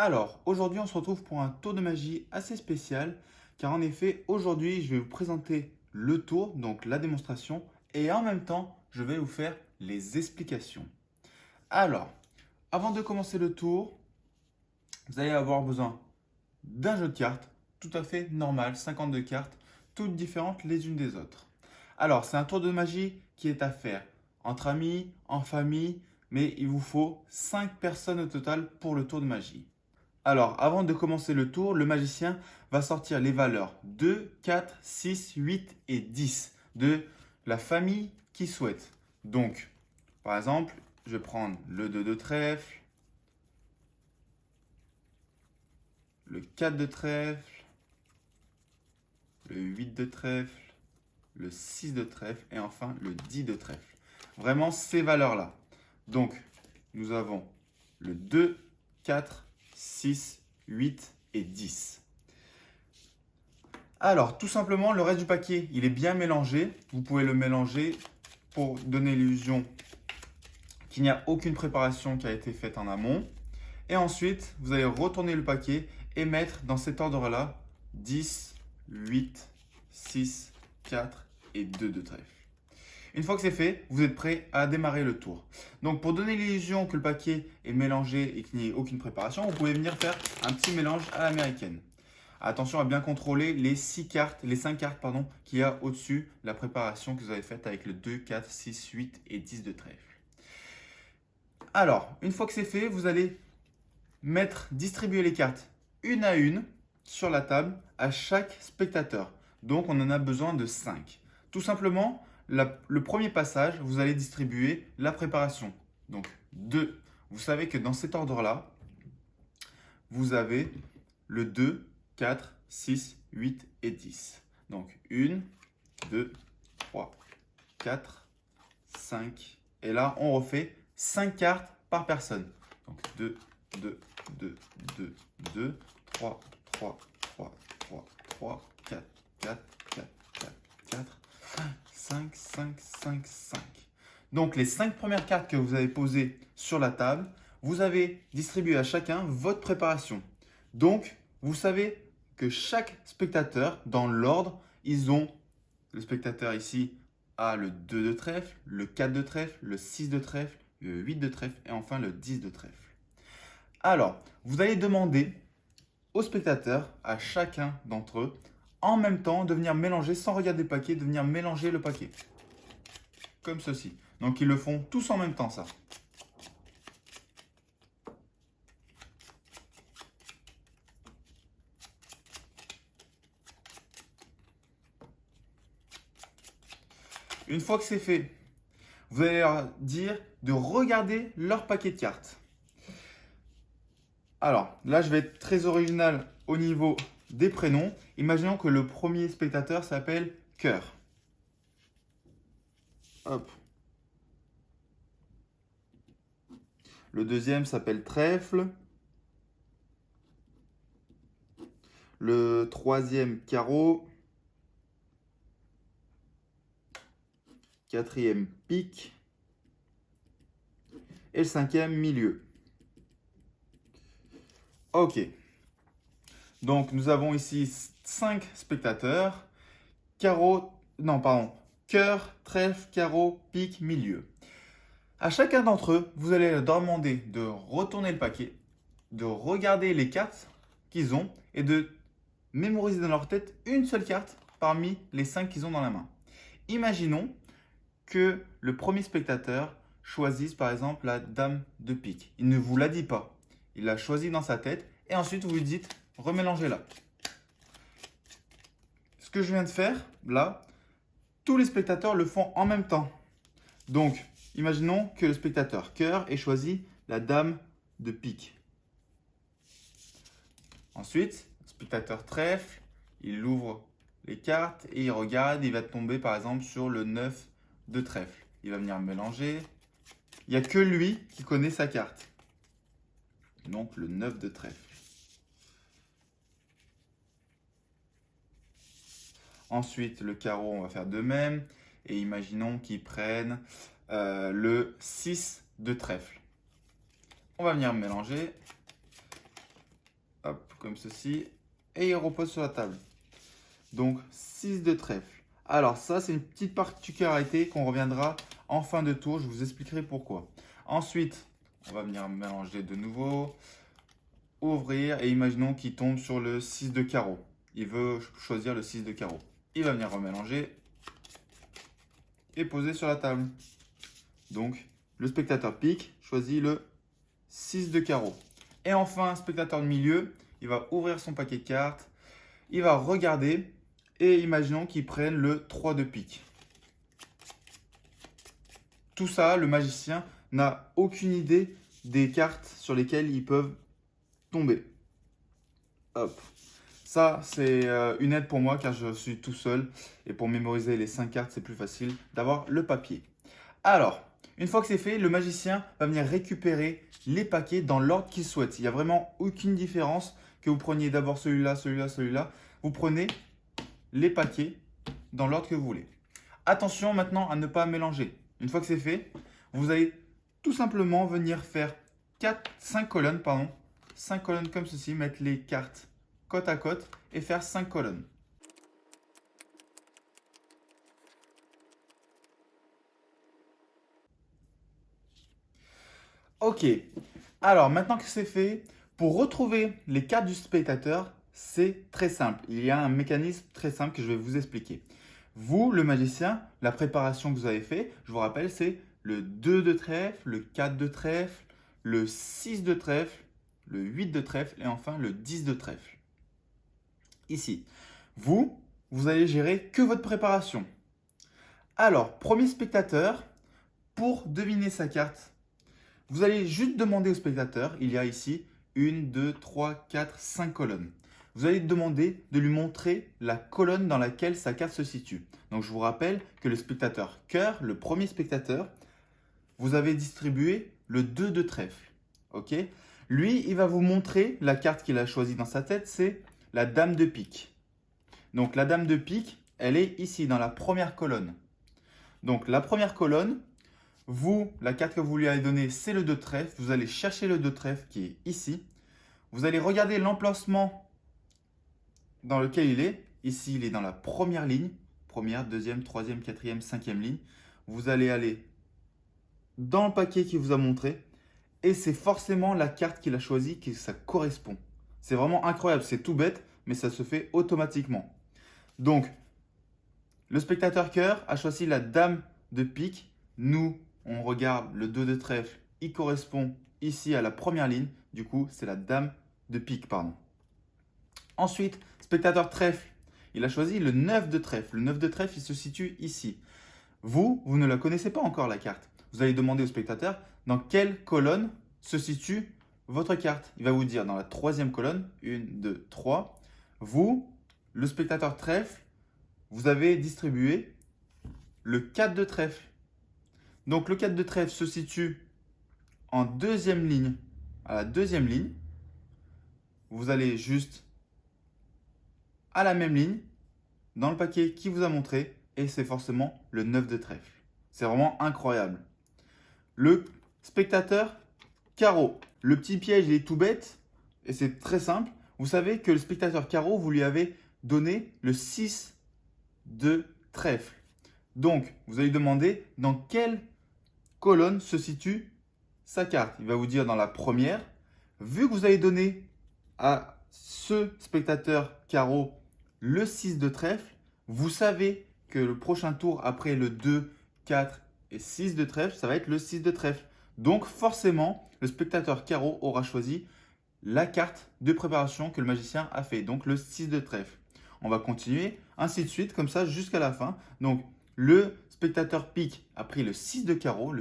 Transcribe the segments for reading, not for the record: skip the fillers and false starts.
Alors, aujourd'hui, on se retrouve pour un tour de magie assez spécial, car en effet, aujourd'hui, je vais vous présenter le tour, donc la démonstration, et en même temps, je vais vous faire les explications. Alors, avant de commencer le tour, vous allez avoir besoin d'un jeu de cartes, tout à fait normal, 52 cartes, toutes différentes les unes des autres. Alors, c'est un tour de magie qui est à faire entre amis, en famille, mais il vous faut 5 personnes au total pour le tour de magie. Alors, avant de commencer le tour, le magicien va sortir les valeurs 2, 4, 6, 8 et 10 de la famille qui souhaite. Donc, par exemple, je vais prendre le 2 de trèfle, le 4 de trèfle, le 8 de trèfle, le 6 de trèfle et enfin le 10 de trèfle. Vraiment ces valeurs-là. Donc, nous avons le 2, 4, 6, 8 et 10. Alors, tout simplement, le reste du paquet, il est bien mélangé. Vous pouvez le mélanger pour donner l'illusion qu'il n'y a aucune préparation qui a été faite en amont. Et ensuite, vous allez retourner le paquet et mettre dans cet ordre-là 10, 8, 6, 4 et 2 de trèfle. Une fois que c'est fait, vous êtes prêt à démarrer le tour. Donc pour donner l'illusion que le paquet est mélangé et qu'il n'y ait aucune préparation, vous pouvez venir faire un petit mélange à l'américaine. Attention à bien contrôler les 5 cartes qu'il y a au-dessus, la préparation que vous avez faite avec le 2, 4, 6, 8 et 10 de trèfle. Alors, une fois que c'est fait, vous allez distribuer les cartes une à une sur la table à chaque spectateur. Donc on en a besoin de 5. Tout simplement, le premier passage, vous allez distribuer la préparation. Donc 2. Vous savez que dans cet ordre-là, vous avez le 2, 4, 6, 8 et 10. Donc 1, 2, 3, 4, 5. Et là, on refait 5 cartes par personne. Donc 2, 2, 2, 2, 2, 3, 3, 3, 3, 3, 4, 4, 4, 4, 4, 5, 5, 5, 5. Donc les 5 premières cartes que vous avez posées sur la table, vous avez distribué à chacun votre préparation. Donc, vous savez que chaque spectateur, dans l'ordre, le spectateur ici a le 2 de trèfle, le 4 de trèfle, le 6 de trèfle, le 8 de trèfle et enfin le 10 de trèfle. Alors, vous allez demander aux spectateurs, à chacun d'entre eux, en même temps de venir mélanger, sans regarder le paquet, de venir mélanger le paquet. Comme ceci. Donc, ils le font tous en même temps, ça. Une fois que c'est fait, vous allez leur dire de regarder leur paquet de cartes. Alors, là, je vais être très original au niveau des prénoms. Imaginons que le premier spectateur s'appelle Cœur. Hop. Le deuxième s'appelle Trèfle. Le troisième, Carreau. Quatrième, Pique. Et le cinquième, Milieu. Ok. Donc, nous avons ici 5 spectateurs. Cœur, trèfle, carreau, pique, milieu. À chacun d'entre eux, vous allez leur demander de retourner le paquet, de regarder les cartes qu'ils ont et de mémoriser dans leur tête une seule carte parmi les 5 qu'ils ont dans la main. Imaginons que le premier spectateur choisisse par exemple la dame de pique. Il ne vous l'a dit pas. Il l'a choisi dans sa tête et ensuite vous lui dites remélangez-la. Ce que je viens de faire là, tous les spectateurs le font en même temps. Donc, imaginons que le spectateur cœur ait choisi la dame de pique. Ensuite, le spectateur trèfle, il ouvre les cartes et il regarde, il va tomber par exemple sur le 9 de trèfle. Il va venir mélanger. Il n'y a que lui qui connaît sa carte. Donc le 9 de trèfle. Ensuite, le carreau, on va faire de même. Et imaginons qu'ils prennent le 6 de trèfle. On va venir mélanger. comme ceci, et il repose sur la table. Donc 6 de trèfle. Alors ça, c'est une petite particularité qu'on reviendra en fin de tour. Je vous expliquerai pourquoi. Ensuite, on va venir mélanger de nouveau. Ouvrir et imaginons qu'il tombe sur le 6 de carreau. Il veut choisir le 6 de carreau. Il va venir remélanger et poser sur la table. Donc, le spectateur pique, choisit le 6 de carreau. Et enfin, spectateur de milieu, il va ouvrir son paquet de cartes. Il va regarder et imaginons qu'il prenne le 3 de pique. Tout ça, le magicien n'a aucune idée des cartes sur lesquelles ils peuvent tomber. Hop. Ça, c'est une aide pour moi car je suis tout seul. Et pour mémoriser les 5 cartes, c'est plus facile d'avoir le papier. Alors, une fois que c'est fait, le magicien va venir récupérer les paquets dans l'ordre qu'il souhaite. Il n'y a vraiment aucune différence que vous preniez d'abord celui-là, celui-là, celui-là. Vous prenez les paquets dans l'ordre que vous voulez. Attention maintenant à ne pas mélanger. Une fois que c'est fait, vous allez tout simplement venir faire 5 colonnes, 5 colonnes comme ceci, mettre les cartes côte à côte et faire 5 colonnes. Ok, alors maintenant que c'est fait, pour retrouver les cartes du spectateur, c'est très simple. Il y a un mécanisme très simple que je vais vous expliquer. Vous, le magicien, la préparation que vous avez fait, je vous rappelle, c'est le 2 de trèfle, le 4 de trèfle, le 6 de trèfle, le 8 de trèfle et enfin le 10 de trèfle. Ici, vous allez gérer que votre préparation. Alors, premier spectateur, pour deviner sa carte, vous allez juste demander au spectateur, il y a ici 1, 2, 3, 4, 5 colonnes. Vous allez demander de lui montrer la colonne dans laquelle sa carte se situe. Donc je vous rappelle que le spectateur cœur, le premier spectateur, vous avez distribué le 2 de trèfle. Ok ? Lui, il va vous montrer la carte qu'il a choisie dans sa tête, c'est la dame de pique. Donc la dame de pique, elle est ici dans la première colonne. Donc la première colonne, vous, la carte que vous lui avez donnée, c'est le 2 de trèfle. Vous allez chercher le 2 de trèfle qui est ici. Vous allez regarder l'emplacement dans lequel il est. Ici, il est dans la première ligne. Première, deuxième, troisième, quatrième, cinquième ligne. Vous allez aller dans le paquet qu'il vous a montré. Et c'est forcément la carte qu'il a choisie qui ça correspond. C'est vraiment incroyable. C'est tout bête, mais ça se fait automatiquement. Donc, le spectateur cœur a choisi la dame de pique. Nous, on regarde le 2 de trèfle. Il correspond ici à la première ligne. Du coup, c'est la dame de pique, pardon. Ensuite, spectateur trèfle, il a choisi le 9 de trèfle. Le 9 de trèfle, il se situe ici. Vous ne la connaissez pas encore la carte. Vous allez demander au spectateur dans quelle colonne se situe votre carte. Il va vous dire dans la troisième colonne, 1, 2, 3. Vous, le spectateur trèfle, vous avez distribué le 4 de trèfle. Donc le 4 de trèfle se situe en deuxième ligne, à la deuxième ligne. Vous allez juste à la même ligne, dans le paquet qui vous a montré, et c'est forcément le 9 de trèfle. C'est vraiment incroyable. Le spectateur carreau. Le petit piège, il est tout bête, et c'est très simple. Vous savez que le spectateur carreau, vous lui avez donné le 6 de trèfle. Donc, vous allez demander dans quelle colonne se situe sa carte. Il va vous dire dans la première. Vu que vous avez donné à ce spectateur carreau le 6 de trèfle, vous savez que le prochain tour après le 2, 4 et 6 de trèfle, ça va être le 6 de trèfle. Donc forcément, le spectateur carreau aura choisi la carte de préparation que le magicien a fait, donc le 6 de trèfle. On va continuer ainsi de suite, comme ça jusqu'à la fin. Donc le spectateur pique a pris le 6 de carreau,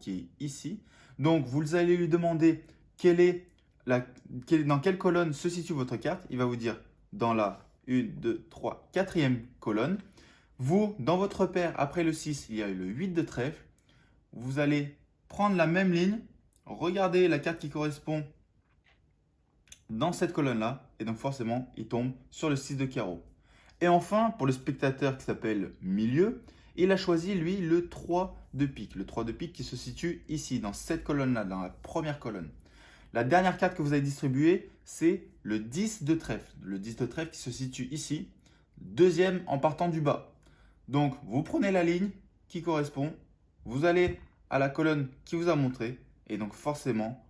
qui est ici. Donc vous allez lui demander dans quelle colonne se situe votre carte. Il va vous dire dans la 1, 2, 3, 4e colonne. Vous, dans votre repère, après le 6, il y a eu le 8 de trèfle. Vous allez prendre la même ligne, regarder la carte qui correspond dans cette colonne-là. Et donc forcément, il tombe sur le 6 de carreau. Et enfin, pour le spectateur qui s'appelle milieu, il a choisi, lui, le 3 de pique. Le 3 de pique qui se situe ici, dans cette colonne-là, dans la première colonne. La dernière carte que vous avez distribuée, c'est le 10 de trèfle. Le 10 de trèfle qui se situe ici, deuxième en partant du bas. Donc, vous prenez la ligne qui correspond, vous allez à la colonne qui vous a montré, et donc forcément,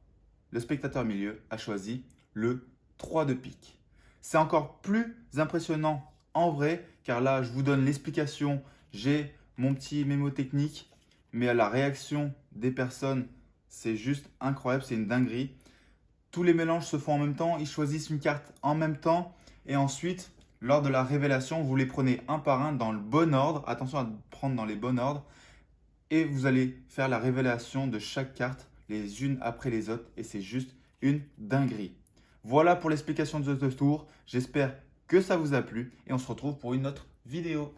le spectateur milieu a choisi le 3 de pique. C'est encore plus impressionnant en vrai, car là, je vous donne l'explication, j'ai mon petit mémo technique, mais la réaction des personnes, c'est juste incroyable, c'est une dinguerie. Tous les mélanges se font en même temps, ils choisissent une carte en même temps, et ensuite, lors de la révélation, vous les prenez un par un dans le bon ordre. Attention à prendre dans les bons ordres. Et vous allez faire la révélation de chaque carte les unes après les autres. Et c'est juste une dinguerie. Voilà pour l'explication de ce tour. J'espère que ça vous a plu. Et on se retrouve pour une autre vidéo.